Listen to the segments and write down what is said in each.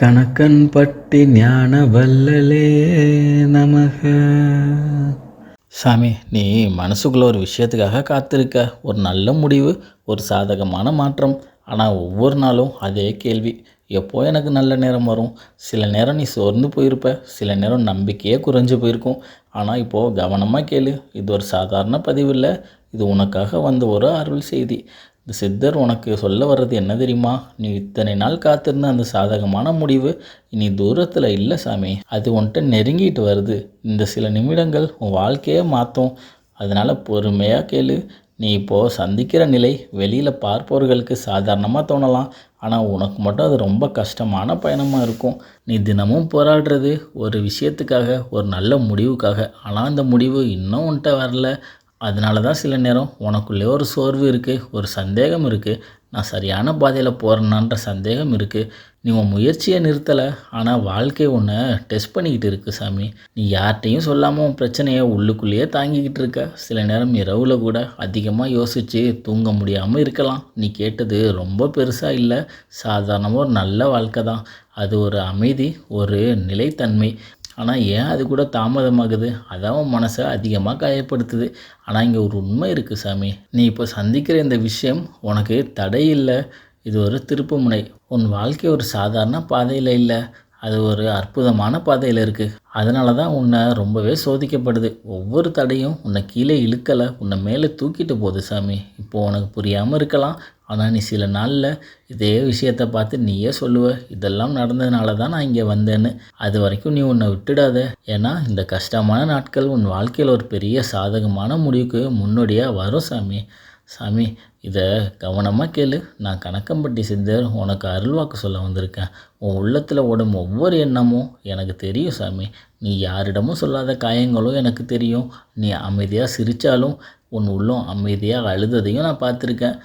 கணக்கன்பட்டி ஞான வல்லலே நமக. சாமி, நீ மனசுக்குள்ள ஒரு விஷயத்துக்காக காத்திருக்க. ஒரு நல்ல முடிவு, ஒரு சாதகமான மாற்றம். ஆனால் ஒவ்வொரு நாளும் அதே கேள்வி, எப்போ எனக்கு நல்ல நேரம் வரும்? சில நேரம் நீ சோர்ந்து போயிருப்ப, சில நேரம் நம்பிக்கையே குறைஞ்சி போயிருக்கும். ஆனால் இப்போது கவனமாக கேளு. இது ஒரு சாதாரண பதிவு இல்லை, இது உனக்காக வந்த ஒரு அருள் செய்தி. இந்த சித்தர் உனக்கு சொல்ல வர்றது என்ன தெரியுமா? நீ இத்தனை நாள் காத்திருந்த அந்த சாதகமான முடிவு இனி தூரத்தில் இல்லை சாமி. அது உன்கிட்ட நெருங்கிட்டு வருது. இந்த சில நிமிடங்கள் உன் வாழ்க்கையே மாற்றும். அதனால் பொறுமையாக கேளு. நீ இப்போது சந்திக்கிற நிலை வெளியில் பார்ப்பவர்களுக்கு சாதாரணமாக தோணலாம். ஆனால் உனக்கு மட்டும் அது ரொம்ப கஷ்டமான பயணமாக இருக்கும். நீ தினமும் போராடுறது ஒரு விஷயத்துக்காக, ஒரு நல்ல முடிவுக்காக. ஆனால் அந்த முடிவு இன்னும் உன்கிட்ட வரல. அதனால தான் சில நேரம் உனக்குள்ளே ஒரு சோர்வு இருக்குது, ஒரு சந்தேகம் இருக்குது. நான் சரியான பாதையில் போகிறேன்னான்ற சந்தேகம் இருக்குது. நீ உன் முயற்சியை நிறுத்தலை, ஆனால் வாழ்க்கை உன்னை டெஸ்ட் பண்ணிக்கிட்டு இருக்குது சாமி. நீ யார்கிட்டையும் சொல்லாமல் உன் பிரச்சனையை உள்ளுக்குள்ளேயே தாங்கிக்கிட்டு இருக்க. சில நேரம் இரவில் கூட அதிகமாக யோசித்து தூங்க முடியாமல் இருக்கலாம். நீ கேட்டது ரொம்ப பெருசாக இல்லை, சாதாரணமாக ஒரு நல்ல வாழ்க்கை தான். அது ஒரு அமைதி, ஒரு நிலைத்தன்மை. ஆனால் ஏன் அது கூட தாமதமாகுது? அதான் உன் மனசை அதிகமாக காயப்படுத்துது. ஆனால் இங்கே ஒரு உண்மை இருக்குது சாமி. நீ இப்போ சந்திக்கிற இந்த விஷயம் உனக்கு தடை இல்லை, இது ஒரு திருப்புமுனை. உன் வாழ்க்கை ஒரு சாதாரண பாதையில் இல்லை, அது ஒரு அற்புதமான பாதையில் இருக்குது. அதனால தான் உன்னை ரொம்பவே சோதிக்கப்படுது. ஒவ்வொரு தடையும் உன்னை கீழே இழுக்கலை, உன்னை மேலே தூக்கிட்டு போகுது சாமி. இப்போது உனக்கு புரியாமல் இருக்கலாம், ஆனால் நீ சில நாளில் இதே விஷயத்தை பார்த்து நீயே சொல்லுவ, இதெல்லாம் நடந்ததுனால தான் நான் இங்கே வந்தேன்னு. அது வரைக்கும் நீ உன்னை விட்டுடாத. ஏன்னா இந்த கஷ்டமான நாட்கள் உன் வாழ்க்கையில் ஒரு பெரிய சாதகமான முடிவுக்கு முன்னோடியாக வரும் சாமி. சாமி, இதை கவனமாக கேளு. நான் கணக்கம்பட்டி சித்தர் உனக்கு அருள்வாக்கு சொல்ல வந்திருக்கேன். உன் உள்ளத்தில் ஓடும் ஒவ்வொரு எண்ணமும் எனக்கு தெரியும் சாமி. நீ யாரிடமும் சொல்லாத காயங்களும் எனக்கு தெரியும். நீ அமைதியாக சிரித்தாலும் உன் உள்ளம் அமைதியாக அழுததையும் நான் பார்த்துருக்கேன்.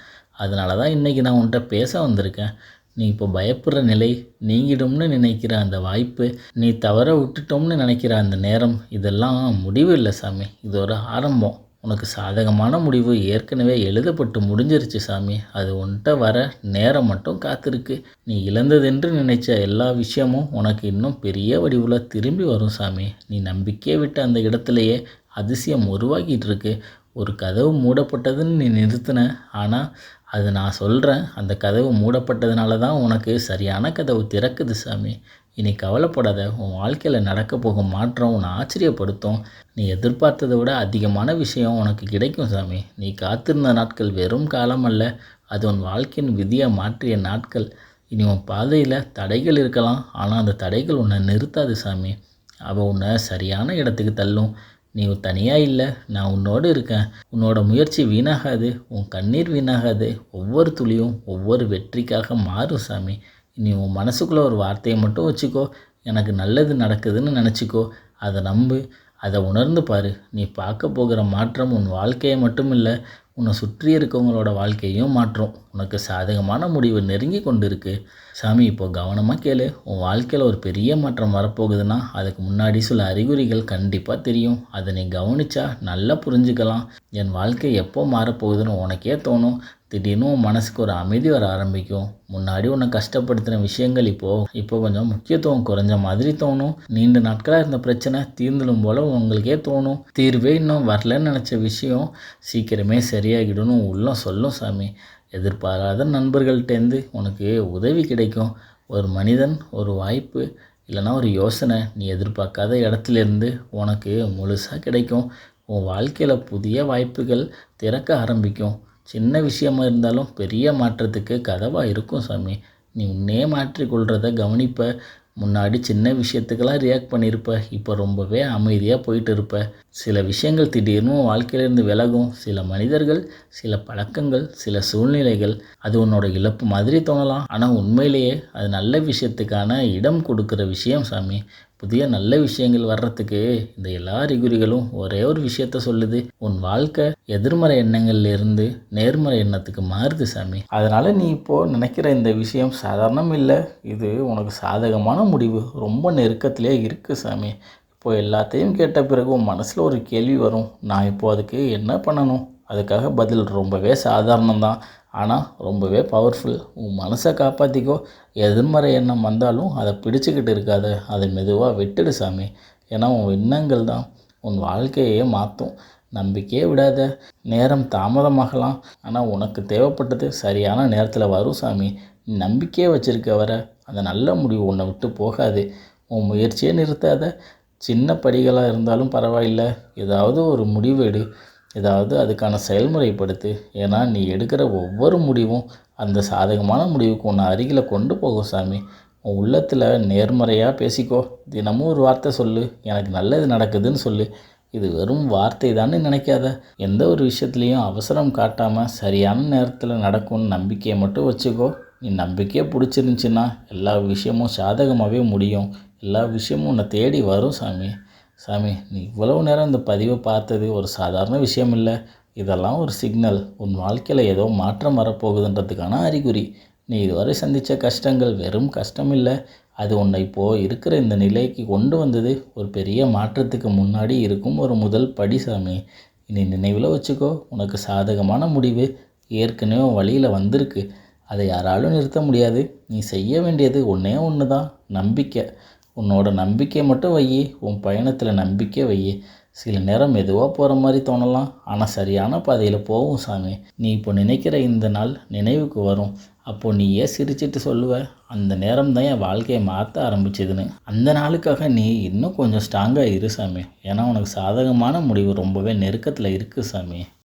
அதனால தான் இன்றைக்கி நான் உன்கிட்ட பேச வந்திருக்கேன். நீ இப்போ பயப்படுற நிலை நீங்கிடும்னு நினைக்கிற அந்த வாய்ப்பு, நீ தவற விட்டுட்டோம்னு நினைக்கிற அந்த நேரம், இதெல்லாம் முடிவு இல்லை சாமி. இது ஒரு ஆரம்பம். உனக்கு சாதகமான முடிவு ஏற்கனவே எழுதப்பட்டு முடிஞ்சிருச்சு சாமி. அது உன்கிட்ட வர நேரம் மட்டும் காத்திருக்கு. நீ இழந்ததென்று நினைச்ச எல்லா விஷயமும் உனக்கு இன்னும் பெரிய வடிவில் திரும்பி வரும் சாமி. நீ நம்பிக்கையை விட்டு அந்த இடத்துலையே அதிசயம் உருவாக்கிட்டு இருக்கு. ஒரு கதவு மூடப்பட்டதுன்னு நீ நிறுத்தின, ஆனால் அது நான் சொல்கிறேன், அந்த கதவு மூடப்பட்டதுனால தான் உனக்கு சரியான கதவு திறக்குது சாமி. இனி கவலைப்படாத. உன் வாழ்க்கையில் நடக்க போகும் மாற்றம் உன்னை ஆச்சரியப்படுத்தும். நீ எதிர்பார்த்ததை விட அதிகமான விஷயம் உனக்கு கிடைக்கும் சாமி. நீ காத்திருந்த நாட்கள் வெறும் காலம் அல்ல, அது உன் வாழ்க்கையின் விதியை மாற்றிய நாட்கள். இனி உன் பாதையில் தடைகள் இருக்கலாம், ஆனால் அந்த தடைகள் உன்னை நிறுத்தாது சாமி. அவள் உன்னை சரியான இடத்துக்கு தள்ளும். நீ தனியாக இல்லை, நான் உன்னோடு இருக்கேன். உன்னோட முயற்சி வீணாகாது, உன் கண்ணீர் வீணாகாது. ஒவ்வொரு துளியும் ஒவ்வொரு வெற்றிக்காக மாறும் சாமி. நீ உன் மனசுக்குள்ளே ஒரு வார்த்தையை மட்டும் வச்சுக்கோ, எனக்கு நல்லது நடக்குதுன்னு நினச்சிக்கோ. அதை நம்பு, அதை உணர்ந்து பாரு. நீ பார்க்க போகிற மாற்றம் உன் வாழ்க்கையை மட்டும் இல்லை, உன்னை சுற்றி இருக்கவங்களோட வாழ்க்கையும் மாற்றும். உனக்கு சாதகமான முடிவு நெருங்கி கொண்டு இருக்கு சாமி. இப்போ கவனமாக கேளு. உன் வாழ்க்கையில் ஒரு பெரிய மாற்றம் வரப்போகுதுன்னா அதுக்கு முன்னாடி சில அறிகுறிகள் கண்டிப்பாக தெரியும். அதை நீ கவனிச்சா நல்லா புரிஞ்சுக்கலாம். என் வாழ்க்கை எப்போ மாறப்போகுதுன்னு உனக்கே தோணும். திடீர்னு உன் மனசுக்கு ஒரு அமைதி வர ஆரம்பிக்கும். முன்னாடி உன்னை கஷ்டப்படுத்தின விஷயங்கள் இப்போ கொஞ்சம் முக்கியத்துவம் குறைஞ்ச மாதிரி தோணும். நீண்ட நாட்களாக இருந்த பிரச்சனை தீர்ந்துடும் போல் உங்களுக்கே தோணும். தீர்வே இன்னும் வரலன்னு நினச்ச விஷயம் சீக்கிரமே சரியாகிடும்னு உள்ளம் சொல்லும் சாமி. எதிர்பாராத நண்பர்கள்ட்டேருந்து உனக்கு உதவி கிடைக்கும். ஒரு மனிதன், ஒரு வாய்ப்பு, இல்லைனா ஒரு யோசனை நீ எதிர்பார்க்காத இடத்துலேருந்து உனக்கு முழுசாக கிடைக்கும். உன் வாழ்க்கையில் புதிய வாய்ப்புகள் திறக்க ஆரம்பிக்கும். சின்ன விஷயமா இருந்தாலும் பெரிய மாற்றத்துக்கு கதவாக இருக்கும் சாமி. நீ உன்னே மாற்றிக்கொள்கிறத கவனிப்ப. முன்னாடி சின்ன விஷயத்துக்கெல்லாம் ரியாக்ட் பண்ணியிருப்ப, இப்போ ரொம்பவே அமைதியாக போயிட்டு இருப்ப. சில விஷயங்கள் திடீர்னு வாழ்க்கையிலேருந்து விலகும். சில மனிதர்கள், சில பழக்கங்கள், சில சூழ்நிலைகள், அது உன்னோட இழப்பு மாதிரி தோணலாம். ஆனால் உண்மையிலேயே அது நல்ல விஷயத்துக்கான இடம் கொடுக்குற விஷயம் சாமி. புதிய நல்ல விஷயங்கள் வர்றதுக்கு இந்த எல்லா அறிகுறிகளும் ஒரே ஒரு விஷயத்த சொல்லுது. உன் வாழ்க்கை எதிர்மறை எண்ணங்கள்லேருந்து நேர்மறை எண்ணத்துக்கு மாறுது சாமி. அதனால் நீ இப்போது நினைக்கிற இந்த விஷயம் சாதாரணம் இல்லை, இது உனக்கு சாதகமான முடிவு. ரொம்ப நெருக்கத்திலே இருக்குது சாமி. இப்போ எல்லாத்தையும் கேட்ட பிறகு உன் மனசில் ஒரு கேள்வி வரும், நான் இப்போது அதுக்கு என்ன பண்ணணும்? அதுக்காக பதில் ரொம்பவே சாதாரணம்தான். ஆனால் ரொம்பவே பவர்ஃபுல். உன் மனசை காப்பாற்றிக்கோ. எதிர்மறை எண்ணம் வந்தாலும் அதை பிடிச்சிக்கிட்டு இருக்காத, அதை மெதுவாக விட்டுடு சாமி. ஏன்னா உன் எண்ணங்கள் தான் உன் வாழ்க்கையே மாற்றும். நம்பிக்கையே விடாத. நேரம் தாமதமாகலாம், ஆனால் உனக்கு தேவைப்பட்டது சரியான நேரத்தில் வரும் சாமி. நீ நம்பிக்கையே வச்சுருக்க வர அந்த நல்ல முடிவு உன்னை விட்டு போகாது. உன் முயற்சியே நிறுத்தாத. சின்ன படிகளாக இருந்தாலும் பரவாயில்லை, ஏதாவது ஒரு முடிவு எடு. ஏதாவது அதுக்கான செயல்முறைப்படுத்து. ஏன்னா நீ எடுக்கிற ஒவ்வொரு முடிவும் அந்த சாதகமான முடிவுக்கு உன்னை அருகில் கொண்டு போகும் சாமி. உன் உள்ளத்தில் நேர்மறையாக பேசிக்கோ. தினமும் ஒரு வார்த்தை சொல்லு, எனக்கு நல்லது நடக்குதுன்னு சொல்லு. இது வெறும் வார்த்தை தானே நினைக்காத. எந்த ஒரு விஷயத்துலையும் அவசரம் காட்டாமல் சரியான நேரத்தில் நடக்கும்னு நம்பிக்கையை மட்டும் வச்சுக்கோ. நீ நம்பிக்கையை பிடிச்சிருந்துச்சின்னா எல்லா விஷயமும் சாதகமாகவே முடியும். எல்லா விஷயமும் உன்னை தேடி வரும் சாமி. சாமி, நீ இவ்வளவு நேரம் இந்த பதிவை பார்த்தது ஒரு சாதாரண விஷயம் இல்லை. இதெல்லாம் ஒரு சிக்னல். உன் வாழ்க்கையில் ஏதோ மாற்றம் வரப்போகுதுன்றதுக்கான அறிகுறி. நீ இதுவரை சந்தித்த கஷ்டங்கள் வெறும் கஷ்டம் இல்லை. அது உன்னை இப்போது இருக்கிற இந்த நிலைக்கு கொண்டு வந்தது ஒரு பெரிய மாற்றத்துக்கு முன்னாடி இருக்கும் ஒரு முதல் படி சாமி. இனி நினைவில் வச்சுக்கோ, உனக்கு சாதகமான முடிவு ஏற்கனவே வழியில் வந்திருக்கு. அதை யாராலும் நிறுத்த முடியாது. நீ செய்ய வேண்டியது ஒன்றே ஒன்று தான், நம்பிக்கை. உன்னோட நம்பிக்கை மட்டும் வை. உன் பயணத்தில் நம்பிக்கை வை. சில நேரம் மெதுவாக போகிற மாதிரி தோணலாம், ஆனால் சரியான பாதையில் போகும் சாமி. நீ இப்போ நினைக்கிற இந்த நாள் நினைவுக்கு வரும். அப்போது நீ ஏன் சிரிச்சிட்டு சொல்லுவ, அந்த நேரம் தான் என் வாழ்க்கையை மாற்ற ஆரம்பிச்சதுன்னு. அந்த நாளுக்காக நீ இன்னும் கொஞ்சம் ஸ்ட்ராங்காக இரு சாமி. ஏன்னா உனக்கு சாதகமான முடிவு ரொம்பவே நெருக்கத்தில் இருக்குது சாமி.